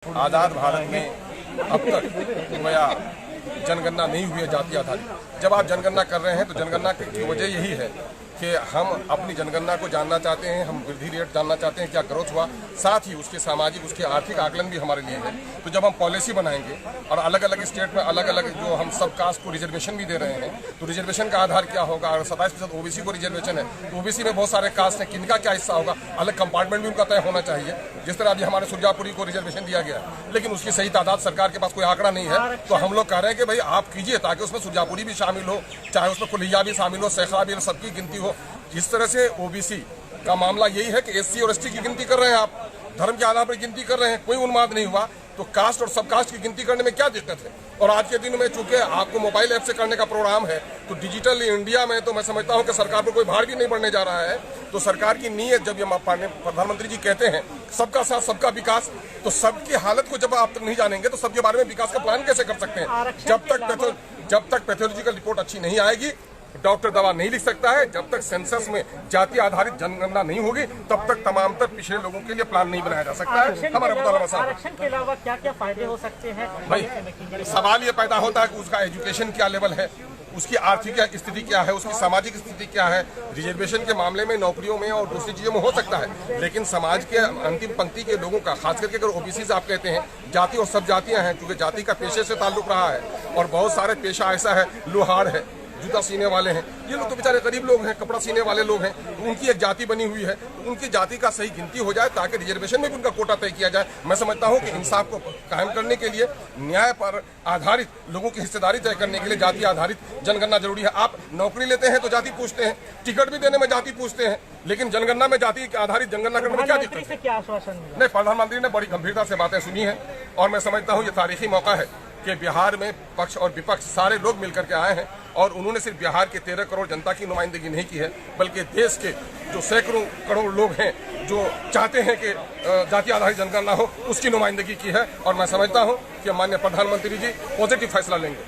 आज़ाद भारत में अब तक गोया जनगणना नहीं हुई है जाति आधारित। जब आप जनगणना कर रहे हैं तो जनगणना की वजह यही है कि हम अपनी जनगणना को जानना चाहते हैं, हम वृद्धि रेट जानना चाहते हैं, क्या ग्रोथ हुआ, साथ ही उसके सामाजिक उसके आर्थिक आकलन भी हमारे लिए है। तो जब हम पॉलिसी बनाएंगे और अलग अलग स्टेट में अलग अलग जो हम सब कास्ट को रिजर्वेशन भी दे रहे हैं, तो रिजर्वेशन का आधार क्या होगा। अगर 27% ओबीसी को रिजर्वेशन है तो ओबीसी में बहुत सारे कास्ट हैं, किनका क्या हिस्सा होगा, अलग कंपार्टमेंट भी उनका तय होना चाहिए। जिस तरह अभी हमारे सुरजापुरी को रिजर्वेशन दिया गया है, लेकिन उसकी सही तादाद सरकार के पास कोई आंकड़ा नहीं है। तो हम लोग कह रहे हैं कि भाई आप कीजिए ताकि उसमें सुरजापुरी भी शामिल हो, चाहे उसमें कुलिया भी शामिल हो, सैखरा भी, सबकी गिनती हो। जिस तरह से ओबीसी का मामला यही है कि एससी और एसटी की गिनती कर रहे हैं, आप धर्म के आधार पर गिनती कर रहे हैं, कोई उन्माद नहीं हुआ, तो कास्ट और सब कास्ट की गिनती करने में क्या दिक्कत है। और आज के दिन में चूंकि आपको मोबाइल ऐप से करने का प्रोग्राम है, तो डिजिटल इंडिया में तो मैं समझता हूं कि सरकार पर कोई भार भी नहीं पड़ने जा रहा है। तो सरकार की नीयत, जब ये प्रधानमंत्री जी कहते हैं सबका साथ सबका विकास, तो सबकी हालत को जब आप तक नहीं जानेंगे तो सबके बारे में विकास का प्लान कैसे कर सकते हैं। जब तक पैथोलॉजिकल रिपोर्ट अच्छी नहीं आएगी, डॉक्टर दवा नहीं लिख सकता है, जब तक सेंसस में जाति आधारित जनगणना नहीं होगी, तब तक तमाम तर पिछड़े लोगों के लिए प्लान नहीं बनाया जा सकता है। हमारा आरक्षण के अलावा क्या क्या फायदे हो सकते हैं भाई, सवाल ये पैदा होता है कि उसका एजुकेशन क्या लेवल है, उसकी आर्थिक स्थिति क्या है, उसकी सामाजिक स्थिति क्या है। रिजर्वेशन के मामले में नौकरियों में और दूसरी चीजों में हो सकता है, लेकिन समाज के अंतिम पंक्ति के लोगों का, खास करके अगर ओबीसी से आप कहते हैं, जाति और सब जातियां हैं, क्योंकि जाति का पेशे से ताल्लुक रहा है और बहुत सारे पेशा ऐसा है, लोहार है, जूता सीने वाले हैं, ये लोग तो बेचारे गरीब लोग हैं, कपड़ा सीने वाले लोग हैं, तो उनकी एक जाति बनी हुई है। तो उनकी जाति का सही गिनती हो जाए ताकि रिजर्वेशन में भी उनका कोटा तय किया जाए। मैं समझता हूं कि इंसाफ को कायम करने के लिए, न्याय पर आधारित लोगों की हिस्सेदारी तय करने के लिए जाति आधारित जनगणना जरूरी है। आप नौकरी लेते हैं तो जाति पूछते हैं, टिकट भी देने में जाति पूछते हैं, लेकिन जनगणना में जाति आधारित जनगणना करने में क्या दिक्कत है। क्या आश्वासन नहीं, प्रधानमंत्री ने बड़ी गंभीरता से बातें सुनी है और मैं समझता हूँ ये तारीखी मौका है कि बिहार में पक्ष और विपक्ष सारे लोग मिलकर के आए हैं और उन्होंने सिर्फ बिहार के 13 करोड़ जनता की नुमाइंदगी नहीं की है, बल्कि देश के जो सैकड़ों करोड़ लोग हैं जो चाहते हैं कि जाति आधारित जनगणना हो, उसकी नुमाइंदगी की है। और मैं समझता हूं कि माननीय प्रधानमंत्री जी पॉजिटिव फैसला लेंगे।